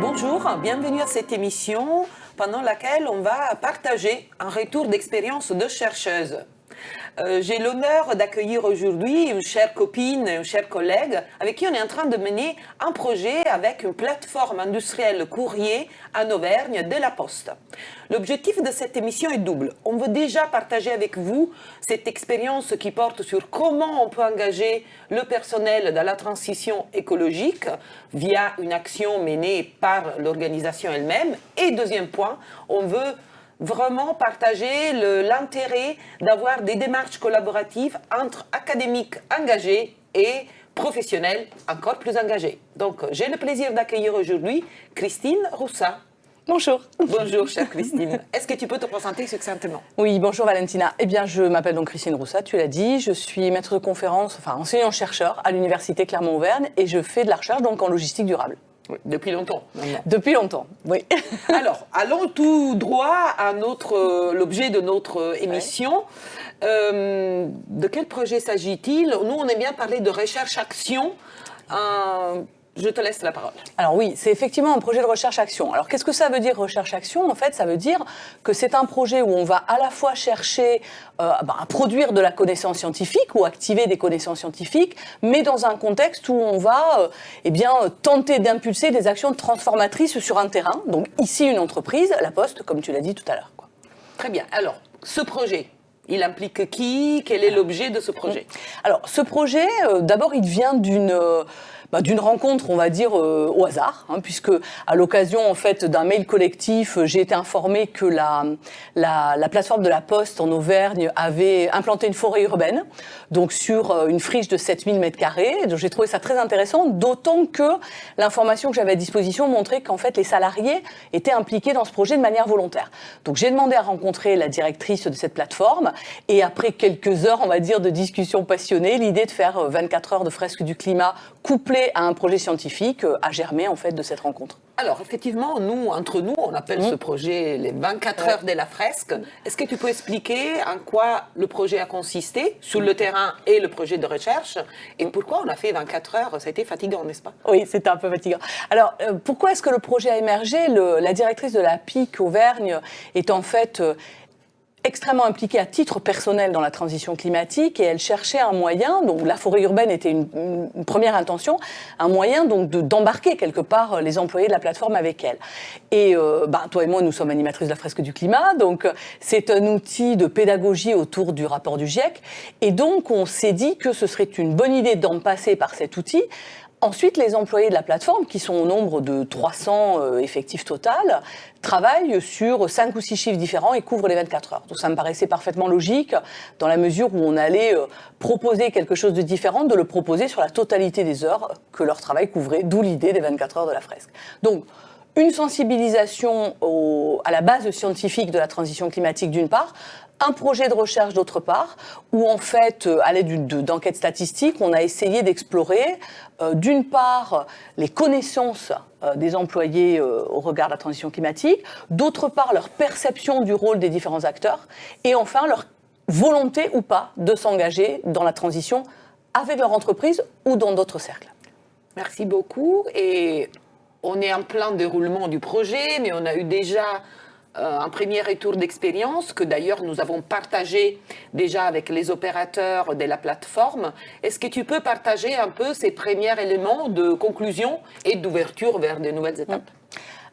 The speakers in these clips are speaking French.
Bonjour, bienvenue à cette émission pendant laquelle on va partager un retour d'expérience de chercheuse. J'ai l'honneur d'accueillir aujourd'hui une chère copine, une chère collègue avec qui on est en train de mener un projet avec une plateforme industrielle courrier en Auvergne de la Poste. L'objectif de cette émission est double. On veut déjà partager avec vous cette expérience qui porte sur comment on peut engager le personnel dans la transition écologique via une action menée par l'organisation elle-même. Et deuxième point, on veut vraiment partager l'intérêt d'avoir des démarches collaboratives entre académiques engagés et professionnels encore plus engagés. Donc, j'ai le plaisir d'accueillir aujourd'hui Christine Roussat. Bonjour. Bonjour, chère Christine. Est-ce que tu peux te présenter succinctement ? Oui, bonjour Valentina. Eh bien, je m'appelle donc Christine Roussat, tu l'as dit. Je suis maître de conférence, enseignant-chercheur à l'Université Clermont-Auvergne et je fais de la recherche donc en logistique durable. Oui, depuis longtemps. Maintenant. Depuis longtemps, oui. Alors, allons tout droit à l'objet de notre émission. De quel projet s'agit-il ? Nous, on aime bien parler de recherche-action. Je te laisse la parole. Alors oui, c'est effectivement un projet de recherche-action. Alors qu'est-ce que ça veut dire recherche-action ? En fait, ça veut dire que c'est un projet où on va à la fois chercher à produire de la connaissance scientifique ou activer des connaissances scientifiques, mais dans un contexte où on va tenter d'impulser des actions transformatrices sur un terrain. Donc ici, une entreprise, la Poste, comme tu l'as dit tout à l'heure. Très bien. Alors, ce projet, il implique qui ? Quel est l'objet de ce projet ? Alors, ce projet, d'abord, il vient d'une rencontre, on va dire, au hasard, puisque à l'occasion en fait d'un mail collectif, j'ai été informée que la plateforme de la Poste en Auvergne avait implanté une forêt urbaine, donc sur une friche de 7000 m². Donc j'ai trouvé ça très intéressant, d'autant que l'information que j'avais à disposition montrait qu'en fait les salariés étaient impliqués dans ce projet de manière volontaire. Donc j'ai demandé à rencontrer la directrice de cette plateforme, et après quelques heures, on va dire, de discussions passionnées, l'idée de faire 24 heures de fresque du climat couplée à un projet scientifique a germé en fait de cette rencontre. Alors effectivement, entre nous, on appelle ce projet les 24 heures de la fresque. Est-ce que tu peux expliquer en quoi le projet a consisté sur le terrain et le projet de recherche et pourquoi on a fait 24 heures ? Ça a été fatigant, n'est-ce pas ? Oui, c'était un peu fatigant. Alors, pourquoi est-ce que le projet a émergé ? La directrice de la PIC Auvergne est en fait extrêmement impliquée à titre personnel dans la transition climatique et elle cherchait un moyen, donc la forêt urbaine était une première intention, un moyen donc d'embarquer quelque part les employés de la plateforme avec elle. Et toi et moi, nous sommes animatrices de la fresque du climat, donc c'est un outil de pédagogie autour du rapport du GIEC et donc on s'est dit que ce serait une bonne idée d'en passer par cet outil. Ensuite, les employés de la plateforme, qui sont au nombre de 300 effectifs total, travaillent sur 5 ou 6 chiffres différents et couvrent les 24 heures. Donc ça me paraissait parfaitement logique, dans la mesure où on allait proposer quelque chose de différent, de le proposer sur la totalité des heures que leur travail couvrait, d'où l'idée des 24 heures de la fresque. Donc, une sensibilisation à la base scientifique de la transition climatique d'une part, un projet de recherche d'autre part, où en fait, à l'aide d'enquêtes statistiques, on a essayé d'explorer d'une part les connaissances des employés au regard de la transition climatique, d'autre part leur perception du rôle des différents acteurs, et enfin leur volonté ou pas de s'engager dans la transition avec leur entreprise ou dans d'autres cercles. Merci beaucoup. Et on est en plein déroulement du projet, mais on a eu déjà un premier retour d'expérience que d'ailleurs nous avons partagé déjà avec les opérateurs de la plateforme. Est-ce que tu peux partager un peu ces premiers éléments de conclusion et d'ouverture vers de nouvelles étapes ?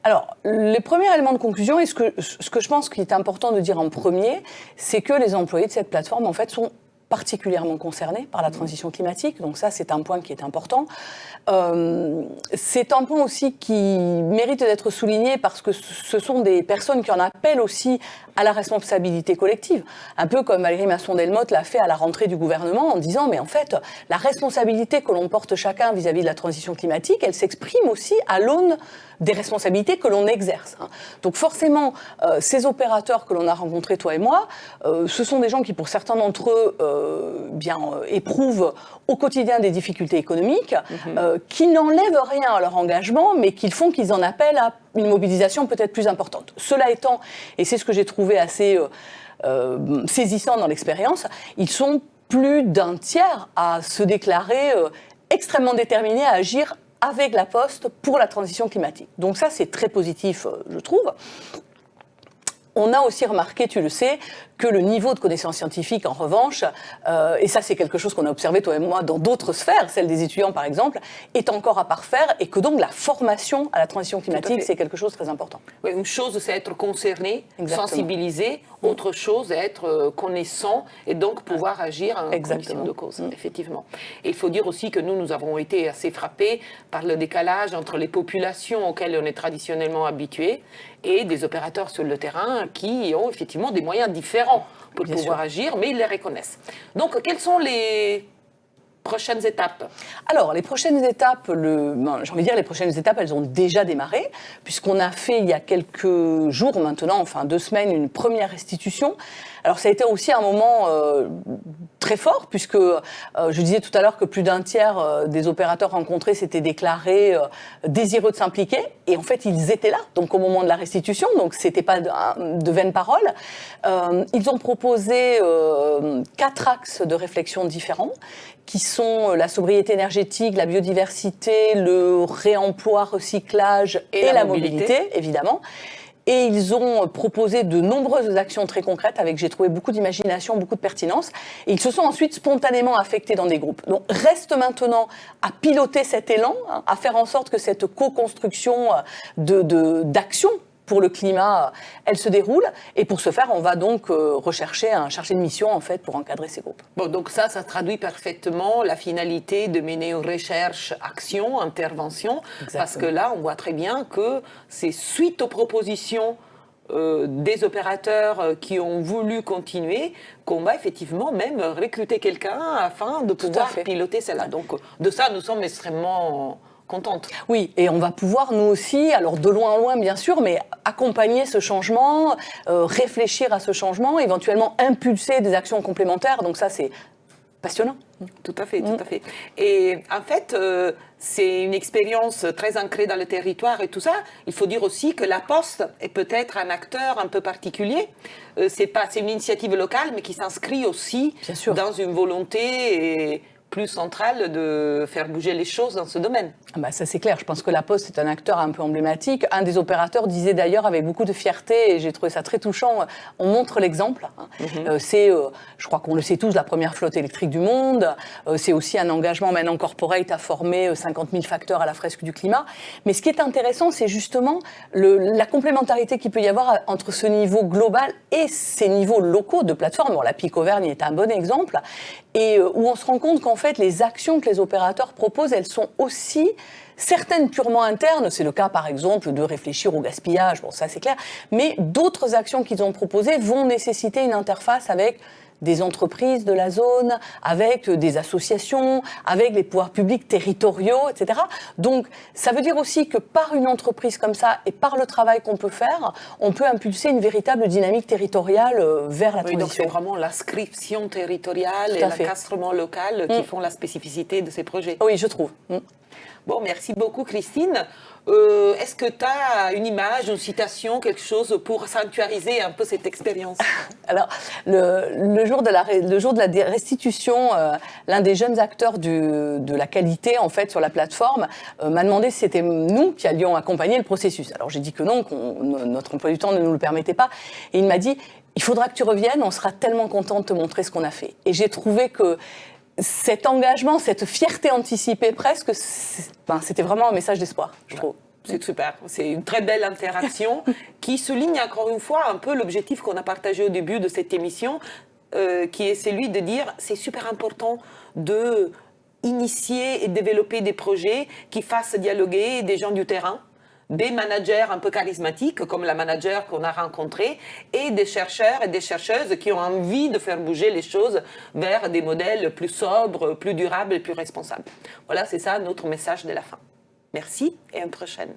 Alors, les premiers éléments de conclusion, et ce que je pense qu'il est important de dire en premier, c'est que les employés de cette plateforme, en fait, sont particulièrement concernés par la transition climatique. Donc ça, c'est un point qui est important. C'est un point aussi qui mérite d'être souligné parce que ce sont des personnes qui en appellent aussi à la responsabilité collective. Un peu comme Valérie Masson-Delmotte l'a fait à la rentrée du gouvernement en disant mais en fait, la responsabilité que l'on porte chacun vis-à-vis de la transition climatique, elle s'exprime aussi à l'aune des responsabilités que l'on exerce. Donc forcément, ces opérateurs que l'on a rencontrés, toi et moi, ce sont des gens qui, pour certains d'entre eux, éprouvent au quotidien des difficultés économiques, qui n'enlèvent rien à leur engagement, mais qu'ils en appellent à une mobilisation peut-être plus importante. Cela étant, et c'est ce que j'ai trouvé assez saisissant dans l'expérience, ils sont plus d'un tiers à se déclarer extrêmement déterminés à agir avec la Poste pour la transition climatique. Donc ça, c'est très positif, je trouve. On a aussi remarqué, tu le sais, que le niveau de connaissances scientifiques, en revanche, et ça c'est quelque chose qu'on a observé toi et moi dans d'autres sphères, celle des étudiants par exemple, est encore à parfaire et que donc la formation à la transition climatique, c'est quelque chose de très important. Oui, une chose c'est être concerné, Exactement. sensibilisé, autre chose c'est être connaissant et donc pouvoir agir en condition de cause, effectivement. Et il faut dire aussi que nous avons été assez frappés par le décalage entre les populations auxquelles on est traditionnellement habitués et des opérateurs sur le terrain qui ont effectivement des moyens différents pour pouvoir agir, mais ils les reconnaissent. Donc, quelles sont les prochaines étapes? Alors, les prochaines étapes, j'ai envie de dire les prochaines étapes, elles ont déjà démarré, puisqu'on a fait il y a quelques jours maintenant, enfin 2 semaines, une première restitution. Alors, ça a été aussi un moment très fort, puisque je disais tout à l'heure que plus d'un tiers des opérateurs rencontrés s'étaient déclarés désireux de s'impliquer, et en fait, ils étaient là, donc au moment de la restitution, donc c'était pas de vaines paroles. Ils ont proposé 4 axes de réflexion différents, qui sont la sobriété énergétique, la biodiversité, le réemploi, recyclage et la mobilité, évidemment. Et ils ont proposé de nombreuses actions très concrètes avec, j'ai trouvé, beaucoup d'imagination, beaucoup de pertinence. Et ils se sont ensuite spontanément affectés dans des groupes. Donc, reste maintenant à piloter cet élan, à faire en sorte que cette co-construction d'actions pour le climat, elle se déroule. Et pour ce faire, on va donc rechercher un chargé de mission, en fait, pour encadrer ces groupes. Bon, donc ça traduit parfaitement la finalité de mener une recherche, action, intervention. Exactement. Parce que là, on voit très bien que c'est suite aux propositions des opérateurs qui ont voulu continuer, qu'on va effectivement même recruter quelqu'un afin de pouvoir piloter cela. Donc, de ça, nous sommes extrêmement contente. Oui, et on va pouvoir nous aussi, alors de loin en loin bien sûr, mais accompagner ce changement, réfléchir à ce changement, éventuellement impulser des actions complémentaires, donc ça c'est passionnant. Tout à fait, tout à fait. Et en fait, c'est une expérience très ancrée dans le territoire et tout ça. Il faut dire aussi que la Poste est peut-être un acteur un peu particulier. C'est une initiative locale, mais qui s'inscrit aussi dans une volonté plus centrale de faire bouger les choses dans ce domaine. Ah bah ça c'est clair, je pense que la Poste est un acteur un peu emblématique. Un des opérateurs disait d'ailleurs avec beaucoup de fierté, et j'ai trouvé ça très touchant, on montre l'exemple. C'est, je crois qu'on le sait tous, la première flotte électrique du monde. C'est aussi un engagement maintenant corporate à former 50 000 facteurs à la fresque du climat. Mais ce qui est intéressant, c'est justement la complémentarité qu'il peut y avoir entre ce niveau global et ces niveaux locaux de plateforme. Bon, la PIC Auvergne est un bon exemple, et où on se rend compte qu'en fait, les actions que les opérateurs proposent, elles sont aussi certaines purement internes, c'est le cas par exemple de réfléchir au gaspillage, bon ça c'est clair, mais d'autres actions qu'ils ont proposées vont nécessiter une interface avec des entreprises de la zone, avec des associations, avec les pouvoirs publics territoriaux, etc. Donc, ça veut dire aussi que par une entreprise comme ça et par le travail qu'on peut faire, on peut impulser une véritable dynamique territoriale vers la transition. Donc, c'est vraiment l'inscription territoriale et l'encastrement local qui font la spécificité de ces projets. Oui, je trouve. Bon, merci beaucoup Christine. Est-ce que tu as une image, une citation, quelque chose pour sanctuariser un peu cette expérience? Alors, le jour de la restitution, l'un des jeunes acteurs de la qualité, en fait, sur la plateforme, m'a demandé si c'était nous qui allions accompagner le processus. Alors, j'ai dit que non, notre emploi du temps ne nous le permettait pas. Et il m'a dit, il faudra que tu reviennes, on sera tellement content de te montrer ce qu'on a fait. Et j'ai trouvé que cet engagement, cette fierté anticipée presque, c'était vraiment un message d'espoir, je trouve. C'est super, c'est une très belle interaction qui souligne encore une fois un peu l'objectif qu'on a partagé au début de cette émission, qui est celui de dire c'est super important de initier et développer des projets qui fassent dialoguer des gens du terrain, des managers un peu charismatiques, comme la manager qu'on a rencontrée, et des chercheurs et des chercheuses qui ont envie de faire bouger les choses vers des modèles plus sobres, plus durables et plus responsables. Voilà, c'est ça notre message de la fin. Merci et à une prochaine.